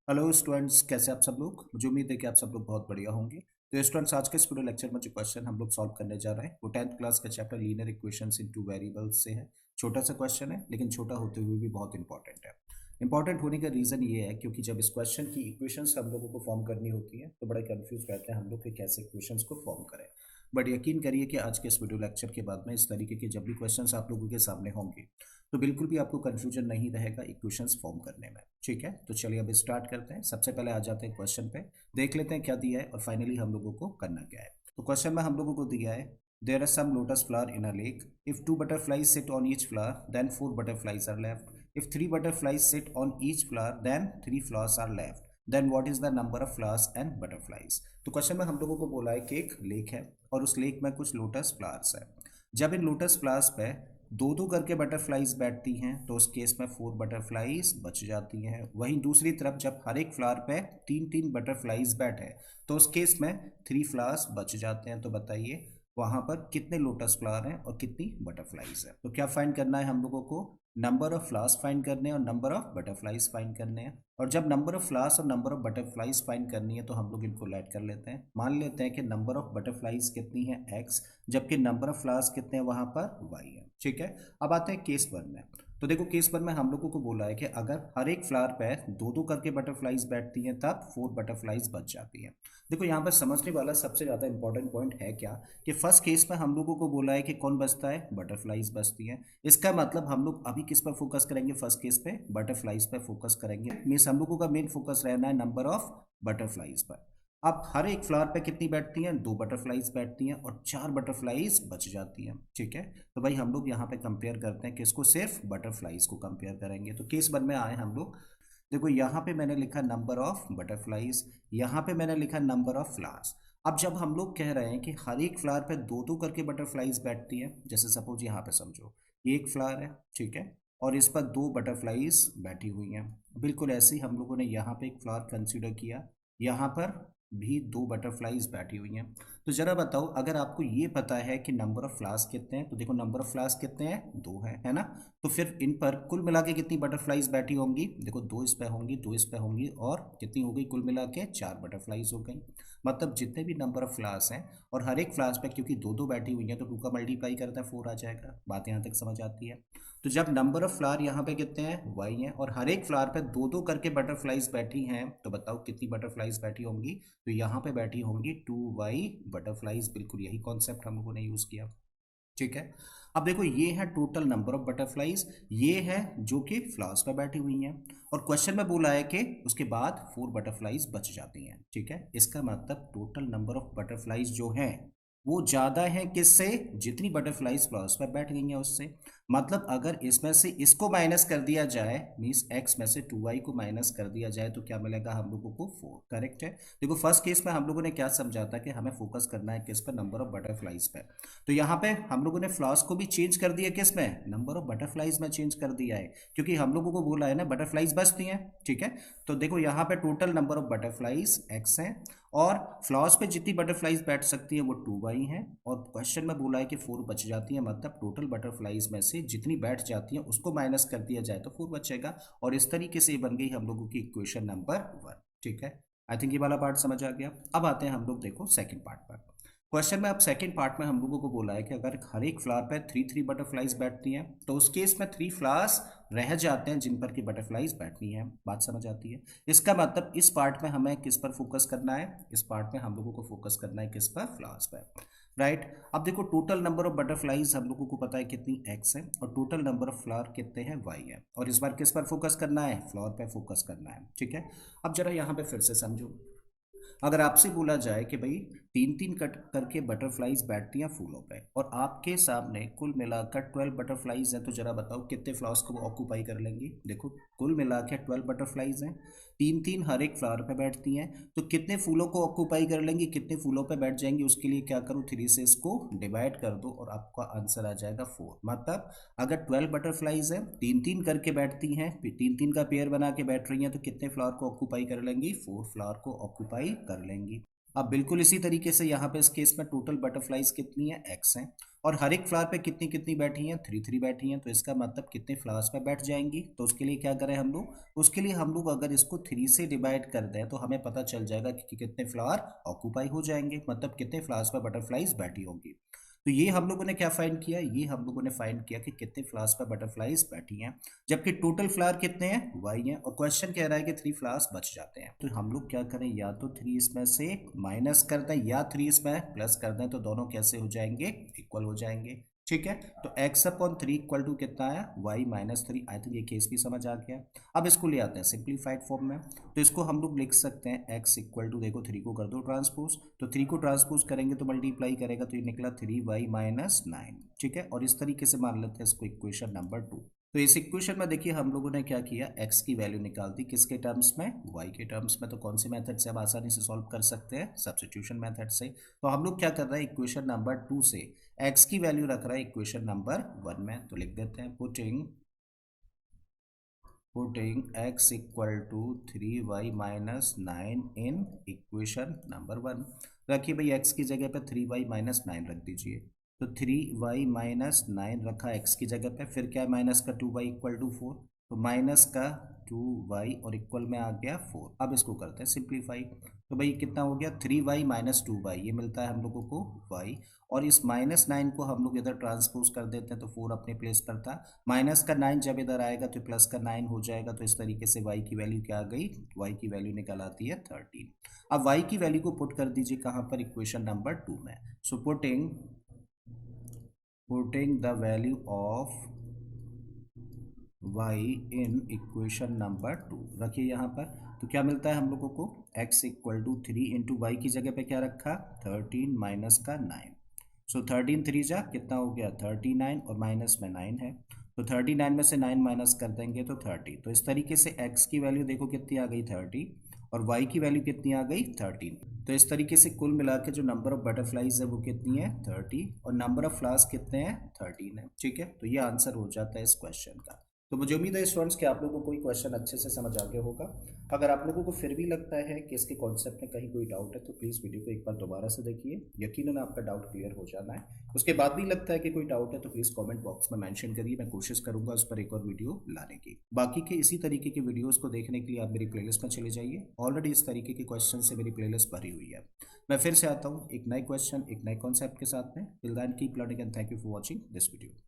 Hello students, कैसे आप सब लोग। मुझे उम्मीद है कि आप सब लोग बहुत बढ़िया होंगे। तो स्टूडेंट्स, आज के इस वीडियो लेक्चर में जो क्वेश्चन हम लोग सॉल्व करने जा रहे हैं वो 10th क्लास का चैप्टर लीनियर इक्वेशंस इन टू वेरिएबल्स से है। छोटा सा क्वेश्चन है, लेकिन छोटा होते हुए भी बहुत इंपॉर्टेंट है। इंपॉर्टेंट होने का रीज़न ये है क्योंकि जब इस क्वेश्चन की इक्वेशंस हम लोगों को फॉर्म करनी होती है तो बड़ा कंफ्यूज रहते हैं हम लोग कि कैसे इक्वेशंस को फॉर्म करें। बट यकीन करिए कि आज के इस वीडियो लेक्चर के बाद में इस तरीके के जब भी क्वेश्चंस आप लोगों के सामने होंगे तो बिल्कुल भी आपको कंफ्यूजन नहीं रहेगा इक्वेशंस फॉर्म करने में। ठीक है, तो चलिए अब स्टार्ट करते हैं। सबसे पहले आ जाते हैं क्वेश्चन पे, देख लेते हैं क्या दिया है और फाइनली हम लोगों को करना क्या है। तो क्वेश्चन में हम लोगों को दिया है there are some lotus flower in a lake. If 2 butterflies sit on each flower then 4 butterflies are left. If 3 butterflies sit on each flower then 3 flowers are left. Then what is the number of flowers and butterflies. तो question में हम लोगों को बोला है कि एक lake है और उस लेक में कुछ लोटस फ्लावर्स है। जब इन लोटस फ्लावर्स पे दो दो करके बटरफ्लाइज बैठती हैं तो उस केस में 4 बटरफ्लाइज बच जाती हैं। वहीं दूसरी तरफ जब हर एक फ्लावर पे 3 3 बटरफ्लाइज बैठे तो उस केस में 3 फ्लावर्स बच जाते हैं। तो बताइए वहां पर कितने लोटस फ्लावर हैं और कितनी बटरफ्लाइज है। तो क्या फाइंड करना है हम लोगों को, नंबर ऑफ फ्लावर्स फाइंड करने हैं और नंबर ऑफ बटरफ्लाइज फाइंड करने हैं। और जब नंबर ऑफ फ्लावर्स और नंबर ऑफ बटरफ्लाइज फाइंड करनी है तो हम लोग इनको ऐड कर लेते हैं। मान लेते हैं कि नंबर ऑफ बटरफ्लाइज कितनी है x, जबकि नंबर ऑफ फ्लावर्स कितने हैं वहां पर y है। ठीक है, अब आते हैं केस 1 में। तो देखो केस 1 में हम लोगों को बोला है कि अगर हर एक फ्लावर पे दो दो करके बटरफ्लाइज बैठती हैं तब 4 बटरफ्लाइज बच जाती हैं। देखो यहाँ पर समझने वाला सबसे ज़्यादा इंपॉर्टेंट पॉइंट है क्या कि फर्स्ट केस में हम लोगों को बोला है कि कौन बचता है, बटरफ्लाइज बचती हैं। इसका मतलब हम लोग अभी किस पर फोकस करेंगे, फर्स्ट केस पे बटरफ्लाइज पर फोकस करेंगे। मीन्स हम लोगों का मेन फोकस रहना है नंबर ऑफ बटरफ्लाइज पर। अब हर एक फ्लावर पे कितनी बैठती हैं, 2 बटरफ्लाइज बैठती हैं और 4 बटरफ्लाइज बच जाती हैं। ठीक है, तो भाई हम लोग यहाँ पे कंपेयर करते हैं किसको, सिर्फ बटरफ्लाइज को कंपेयर करेंगे। तो केस 1 में आए हम लोग। देखो यहाँ पे मैंने लिखा नंबर ऑफ बटरफ्लाइज, यहाँ पे मैंने लिखा नंबर ऑफ फ्लावर्स। अब जब हम लोग कह रहे हैं कि हर एक फ्लावर पे दो दो करके बटरफ्लाइज बैठती हैं, जैसे सपोज यहाँ पे समझो ये एक फ्लावर है, ठीक है, और इस पर 2 बटरफ्लाइज बैठी हुई हैं। बिल्कुल ऐसे ही हम लोगों ने यहाँ पे एक फ्लावर कंसीडर किया, यहाँ पर भी 2 बटरफ्लाइज बैठी हुई हैं। तो जरा बताओ, अगर आपको ये पता है कि नंबर ऑफ फ्लावर्स कितने हैं तो देखो नंबर ऑफ फ्लावर्स कितने हैं, 2 हैं, है ना। तो फिर इन पर कुल मिला के कितनी बटरफ्लाइज बैठी होंगी, देखो 2 इस पे होंगी, 2 इस पे होंगी और कितनी हो गई, कुल मिला के 4 बटरफ्लाइज हो गई। मतलब जितने भी नंबर ऑफ फ्लावर्स हैं और हर एक फ्लावर्स पे क्योंकि 2 2 बैठी हुई हैं तो 2 का मल्टीप्लाई करता है 4 आ जाएगा। बात यहाँ तक समझ आती है। तो जब नंबर ऑफ फ्लावर यहाँ पे कितने हैं, y हैं, और हर एक फ्लावर पे 2 2 करके बटरफ्लाइज बैठी हैं तो बताओ कितनी बटरफ्लाइज बैठी होंगी। तो यहाँ पे बैठी होंगी 2y बटरफ्लाइज। बिल्कुल यही कॉन्सेप्ट हम लोगों ने यूज किया। ठीक है, अब देखो ये है टोटल नंबर ऑफ बटरफ्लाइज, ये है जो कि फ्लावर्स पे बैठी हुई हैं। और क्वेश्चन में बोला है कि उसके बाद 4 बटरफ्लाइज बच जाती हैं। ठीक है, इसका मतलब टोटल नंबर ऑफ बटरफ्लाइज जो हैं वो ज्यादा है किससे, जितनी बटरफ्लाइज फ्लावर्स पे बैठ गई हैं उससे। मतलब अगर इसमें से इसको माइनस कर दिया जाए, मीन्स x में से 2y को माइनस कर दिया जाए तो क्या मिलेगा हम लोगों को, 4। करेक्ट है। देखो फर्स्ट केस में हम लोगों ने क्या समझा था कि हमें फोकस करना है किस पर, नंबर ऑफ बटरफ्लाइज पे। तो यहाँ पे हम लोगों ने फ्लावर्स को भी चेंज कर दिया, किस में, नंबर ऑफ बटरफ्लाइज में चेंज कर दिया है, क्योंकि हम लोगों को बोला है ना बटरफ्लाइज बचती हैं। ठीक है, तो देखो यहाँ पे total number of butterflies x है और फ्लावर्स पे जितनी बटरफ्लाइज बैठ सकती है वो 2y है। और क्वेश्चन में बोला है कि 4 बच जाती है, मतलब टोटल बटरफ्लाइज में से जितनी बैठ जाती हैं उसको माइनस कर दिया जाए तो 4 बचेगा। और इस तरीके से बन गई हम लोगों की इक्वेशन नंबर 1। ठीक है, आई थिंक ये वाला पार्ट समझ आ गया। अब आते हैं हम लोग देखो सेकंड पार्ट पर। क्वेश्चन में अब सेकंड पार्ट में हम लोगों को बोला है कि अगर हर एक फ्लावर पे 3 3 बटरफ्लाइज बैठती हैं तो उस केस में 3 फ्लावर्स रह जाते हैं जिन पर की बटरफ्लाइज बैठनी है। बात समझ आती है। इसका मतलब इस पार्ट में हमें किस पर फोकस करना है, इस पार्ट में हम लोगों को फोकस करना है किस पर, फ्लावर्स पर। राइट, अब देखो टोटल नंबर ऑफ बटरफ्लाइज हम लोगों को पता है कितनी, x है, और टोटल नंबर ऑफ फ्लावर कितने हैं, y है। और इस बार किस पर फोकस करना है, फ्लावर पे फोकस करना है। ठीक है, अब जरा यहाँ पे फिर से समझो। अगर आपसे बोला जाए कि भाई 3 3 कट करके बटरफ्लाइज बैठती हैं फूलों पे और आपके सामने कुल मिलाकर 12 बटरफ्लाइज हैं, तो जरा बताओ कितने फ्लावर्स को वो ऑक्यूपाई कर लेंगी। देखो कुल मिला के 12 बटरफ्लाइज हैं, 3 3 हर एक फ्लावर पे बैठती हैं, तो कितने फूलों को ऑक्यूपाई कर लेंगी, कितने फूलों पे बैठ जाएंगी, उसके लिए क्या करूँ, 3 से इसको डिवाइड कर दो और आपका आंसर आ जाएगा 4। मतलब अगर 12 बटरफ्लाइज हैं, 3 3 करके बैठती हैं, 3 3 का पेयर बना के बैठ रही हैं, तो कितने फ्लावर को ऑक्यूपाई कर लेंगी, 4 फ्लावर को ऑक्यूपाई कर लेंगी। अब बिल्कुल इसी तरीके से यहाँ पे इस केस में टोटल बटरफ्लाईज कितनी है, एक्स हैं, और हर एक फ्लावर पे कितनी कितनी बैठी हैं, 3 बैठी हैं। तो इसका मतलब कितने फ्लावर्स पे बैठ जाएंगी। तो उसके लिए क्या करें हम लोग, उसके लिए हम लोग अगर इसको 3 से डिवाइड कर दें तो हमें पता चल जाएगा कि कितने फ्लावर ऑक्यूपाई हो जाएंगे, मतलब कितने फ्लावर्स पे बटरफ्लाईज बैठी होंगी। तो ये हम लोगों ने क्या फाइंड किया, ये हम लोगों ने फाइंड किया कि कितने फ्लावर्स पर बटरफ्लाईज बैठी हैं, जबकि टोटल फ्लावर कितने हैं, वाई हैं, और क्वेश्चन कह रहा है कि 3 फ्लावर्स बच जाते हैं। तो हम लोग क्या करें, या तो 3 इसमें से माइनस कर दें या 3 इसमें प्लस कर दें, तो दोनों कैसे हो जाएंगे, इक्वल हो जाएंगे। ठीक है, तो x अपॉन 3 इक्वल टू कितना है, y माइनस 3। आई थिंक ये केस भी समझ आ गया। अब इसको ले आते हैं सिंप्लीफाइड फॉर्म में। तो इसको हम लोग लिख सकते हैं x इक्वल टू, देखो 3 को कर दो ट्रांसपोज, तो 3 को ट्रांसपोज करेंगे तो मल्टीप्लाई करेगा, तो ये निकला 3y माइनस 9। ठीक है, और इस तरीके से मान लेते हैं इसको इक्वेशन नंबर 2। तो इस इक्वेशन में देखिए हम लोगों ने क्या किया, x की वैल्यू निकाल दी, किसके टर्म्स में, y के टर्म्स में। तो कौन से मेथड से हम आसानी से सॉल्व कर सकते हैं, सब्स्टिट्यूशन मेथड से। तो हम लोग क्या कर रहे हैं, इक्वेशन नंबर 2 से x की वैल्यू रख रहा है इक्वेशन नंबर 1 में। तो लिख देते हैं putting x equal to 3y minus 9 in equation number 1। रखिए भाई x की जगह पे 3y माइनस 9 रख दीजिए। तो 3y माइनस 9 रखा x की जगह पे, फिर क्या है माइनस का 2y इक्वल टू 4, तो माइनस का 2y और इक्वल में आ गया 4। अब इसको करते हैं सिंप्लीफाई। तो भाई कितना हो गया, 3y माइनस 2y, ये मिलता है हम लोगों को y, और इस माइनस 9 को हम लोग इधर ट्रांसपोज कर देते हैं, तो 4 अपने प्लेस पर था। माइनस का 9 जब इधर आएगा तो प्लस का 9 हो जाएगा। तो इस तरीके से y की वैल्यू क्या आ गई, y की वैल्यू निकल आती है 13। अब y की वैल्यू को पुट कर दीजिए कहाँ पर, इक्वेशन नंबर 2 में। So putting the value of y in equation number 2 रखिए यहाँ पर। तो क्या मिलता है हम लोगों को, x equal to 3 into Y की जगह पे क्या रखा, 13 माइनस का 9। सो 13 3 जा कितना हो गया, 39, और माइनस में 9 है। तो 39 में से 9 माइनस कर देंगे तो 30। तो इस तरीके से x की वैल्यू देखो कितनी आ गई, 30, और y की वैल्यू कितनी आ गई, 13। तो इस तरीके से कुल मिला के जो नंबर ऑफ बटरफ्लाईज है वो कितनी है, 30, और नंबर ऑफ फ्लावर्स कितने हैं, 13 है। ठीक है, तो ये आंसर हो जाता है इस क्वेश्चन का। तो मुझे उम्मीद है स्टूडेंट्स कि आप लोगों को कोई क्वेश्चन अच्छे से समझ आ गया होगा। अगर आप लोगों को फिर भी लगता है कि इसके कॉन्सेप्ट में कहीं कोई डाउट है तो प्लीज़ वीडियो को एक बार दोबारा से देखिए, यकीनन आपका डाउट क्लियर हो जाना है। उसके बाद भी लगता है कि कोई डाउट है तो प्लीज़ कमेंट बॉक्स में मेंशन करिए, मैं कोशिश करूंगा उस पर एक और वीडियो लाने की। बाकी के इसी तरीके के वीडियोज़ को देखने के लिए आप मेरी प्लेलिस्ट में चले जाइए, ऑलरेडी इस तरीके के क्वेश्चन से मेरी प्लेलिस्ट भरी हुई है। मैं फिर से आता हूँ एक नए क्वेश्चन, एक नए कॉन्सेप्ट के साथ में। Till then keep learning and thank you for watching this video.